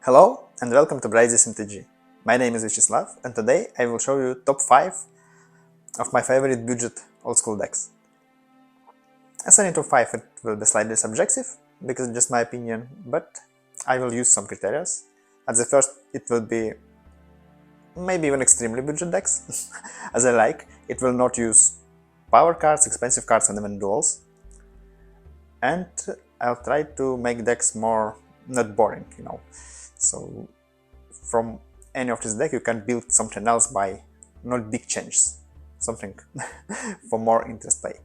Hello and welcome to oldschoolmtg MtG. My name is Vyacheslav and today I will show you top 5 of my favorite budget old school decks. As any top 5 it will be slightly subjective because it's just my opinion, but I will use some criteria. At the first it will be maybe even extremely budget decks, as I like. It will not use power cards, expensive cards and even duels. And I'll try to make decks more not boring, So from any of this deck you can build something else by not big changes, something for more interest play.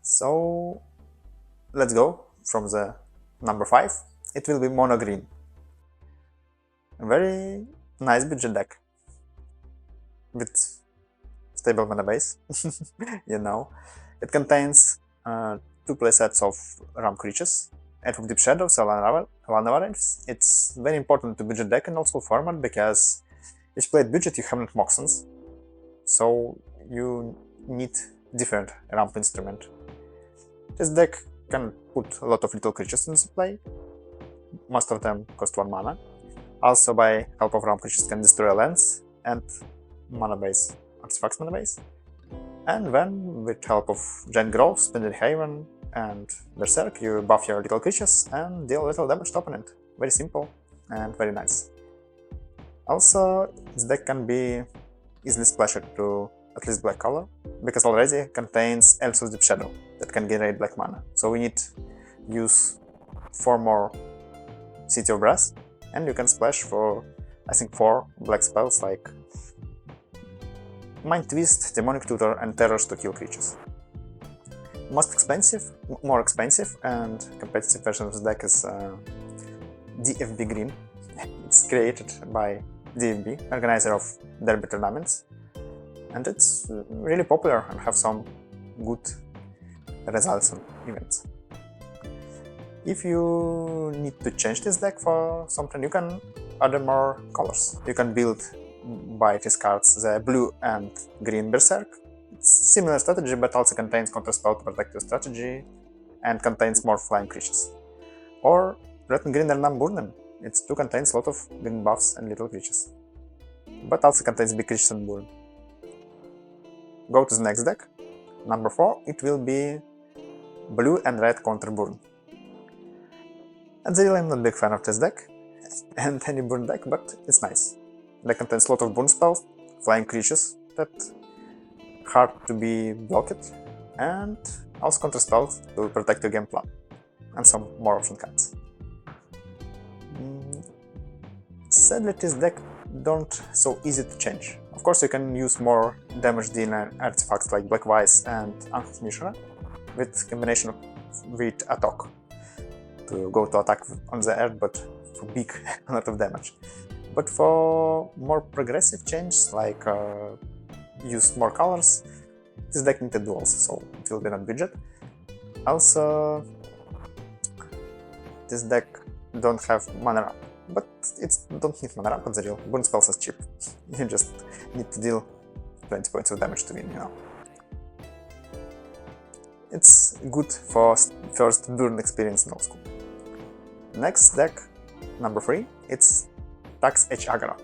So let's go from the number 5. It will be mono green. A very nice budget deck with stable mana base. It contains 2 playsets of ramp creatures, and with Deep Shadows and Lanavares. It's very important to budget deck in old school format because if you play budget you have not Moxons, so you need different ramp instrument. This deck can put a lot of little creatures into play, most of them cost 1 mana. Also by help of ramp creatures can destroy lands and mana base, artifacts mana base. And then with help of Giant Growth, Splendid Haven and Berserk, you buff your little creatures and deal little damage to opponent. Very simple and very nice. Also, this deck can be easily splashed to at least black color, because already contains Elsus Deep Shadow that can generate black mana. So we need use 4 more City of Brass, and you can splash for I think 4 black spells like Mind Twist, Demonic Tutor and Terrors to kill creatures. More expensive and competitive version of this deck is DFB Green. It's created by DFB, organizer of derby tournaments, and it's really popular and have some good results on events. If you need to change this deck for something, you can add more colors. You can build by these cards the blue and green Berserk. It's similar strategy, but also contains counterspell to protect your strategy and contains more flying creatures. Or red and green Ernam Burden. It too contains a lot of green buffs and little creatures, but also contains big creatures and burn. Go to the next deck. Number 4, it will be blue and red counter burn. And really I'm not a big fan of this deck and any burn deck, but it's nice. They contains a lot of burn spells, flying creatures that hard to be blocked, and also counter spells to protect your game plan, and some more option cards. Sadly, this deck don't so easy to change. Of course, you can use more damage dealing artifacts like Black Vice and Ankh's Mishra with combination with attack to go to attack on the earth, but for big a lot of damage. But for more progressive changes, like use more colors, this deck needs duels, so it will be not budget. Also, this deck don't have mana ramp, but it don't need mana ramp at the real. Burn spells are cheap. You just need to deal 20 points of damage to win, It's good for first burn experience in old school. Next deck, number 3, it's Tax H Aggro,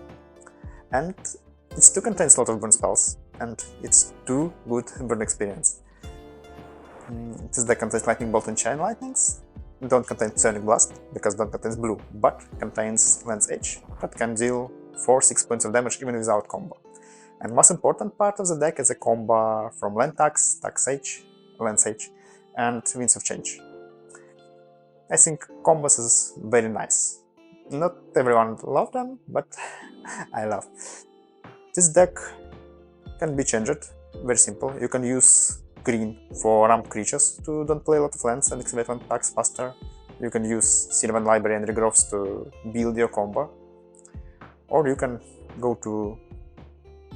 and it too contains a lot of burn spells, and it's too good burn experience. This deck contains Lightning Bolt and Chain Lightnings, don't contain Sonic Blast because don't contains blue, but contains Lance H that can deal 4-6 points of damage even without combo. And most important part of the deck is a combo from Land Tax, Tax H, Lance H, and Winds of Change. I think combos is very nice. Not everyone loves them, but I love. This deck can be changed, very simple. You can use green for ramp creatures to don't play a lot of lands and activate one tax faster. You can use Sylvan Library and Regrowths to build your combo. Or you can go to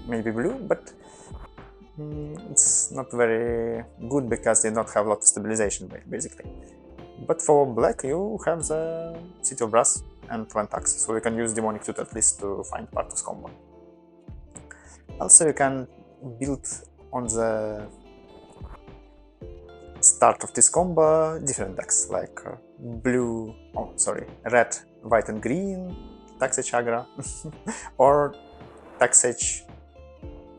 maybe blue, but it's not very good because they don't have a lot of stabilization basically. But for black you have the City of Brass and Land Tax, so you can use Demonic Tutor at least to find part of this combo. Also you can build on the start of this combo different decks like red white and green, Taxage aggro, or Taxage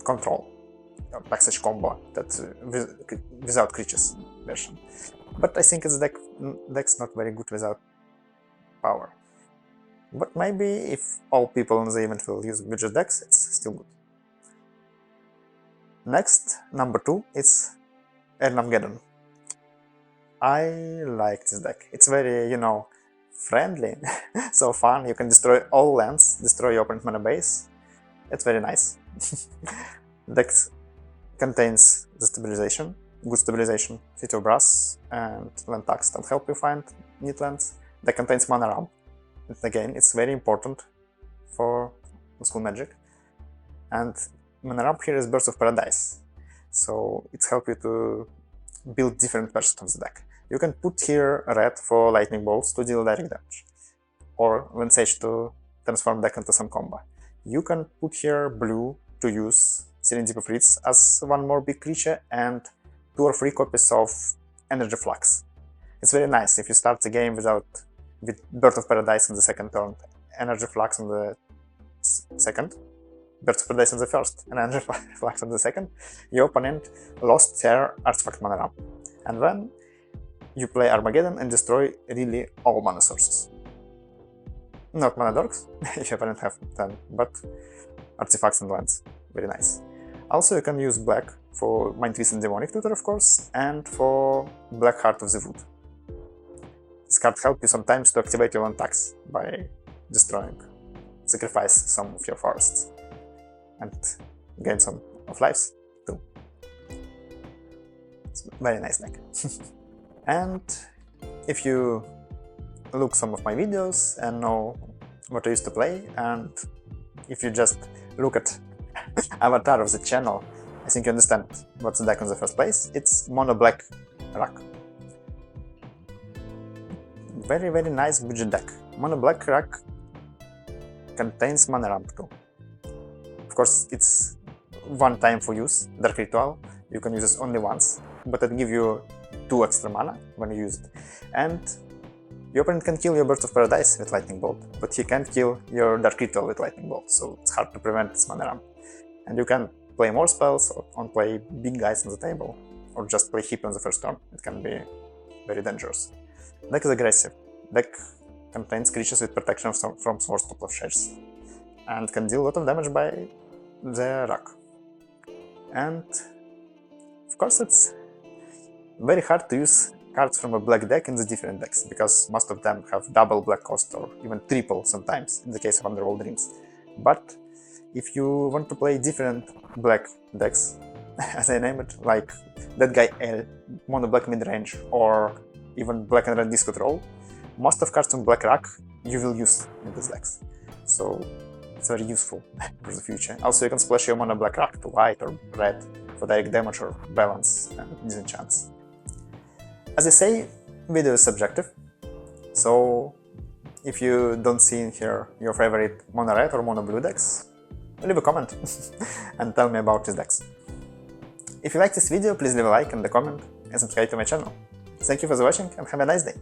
control, or Taxage combo, that's without creatures version. But I think its deck's not very good without power. But maybe if all people in the event will use budget decks, it's still good. Next, number 2, it's Armageddon. I like this deck. It's very, friendly, so fun. You can destroy all lands, destroy your opponent mana base. It's very nice. Deck contains the stabilization, good stabilization, City of Brass, and land tax that help you find neat lands. Deck contains mana ramp. And again, it's very important for Old School Magic. And mana ramp here is Birds of Paradise, so it helps you to build different versions of the deck. You can put here red for lightning bolts to deal direct damage, or Wind Sage to transform deck into some combo. You can put here blue to use Serene Deep of Reeds as one more big creature and 2 or 3 copies of Energy Flux. It's very nice if you start the game with Bird of Paradise in the second turn, Energy Flux in the second, Birds of Paradise in the first, and Energy Flux in the second. Your opponent lost their artifact mana ramp, and then you play Armageddon and destroy really all mana sources. Not mana dorks, if your opponent have them, but artifacts and lands. Very nice. Also, you can use black for Mind Twist and Demonic Tutor, of course, and for Black Heart of the Wood. This card helps you sometimes to activate your land tax by sacrifice some of your forests, and gain some of lives too. It's a very nice deck. And if you look some of my videos and know what I used to play, and if you just look at avatar of the channel, I think you understand what's the deck in the first place. It's mono black Rack. Very, very nice budget deck. Mono black Rack contains mana ramp too. Of course, it's one time for use, Dark Ritual. You can use it only once, but it gives you 2 extra mana when you use it. And your opponent can kill your Birds of Paradise with Lightning Bolt, but he can't kill your Dark Ritual with Lightning Bolt, so it's hard to prevent this mana ramp. And you can play more spells, or play big guys on the table, or just play Heap on the first turn. It can be very dangerous. Deck is aggressive. Deck contains creatures with protection from Swords to Plowshares, and can deal a lot of damage by the Rack. And of course, it's very hard to use cards from a black deck in the different decks, because most of them have double black cost, or even triple sometimes, in the case of Underworld Dreams. But if you want to play different black decks, as I name it, like that guy L, mono black midrange, or even black and red Disco Troll, most of cards from Black Rack you will use in these decks. So it's very useful for the future. Also, you can splash your mono Black Rack to white or red for direct damage or balance and disenchants. As I say, video is subjective, so if you don't see in here your favorite mono red or mono blue decks, leave a comment and tell me about these decks. If you like this video, please leave a like and a comment and subscribe to my channel. Thank you for watching and have a nice day!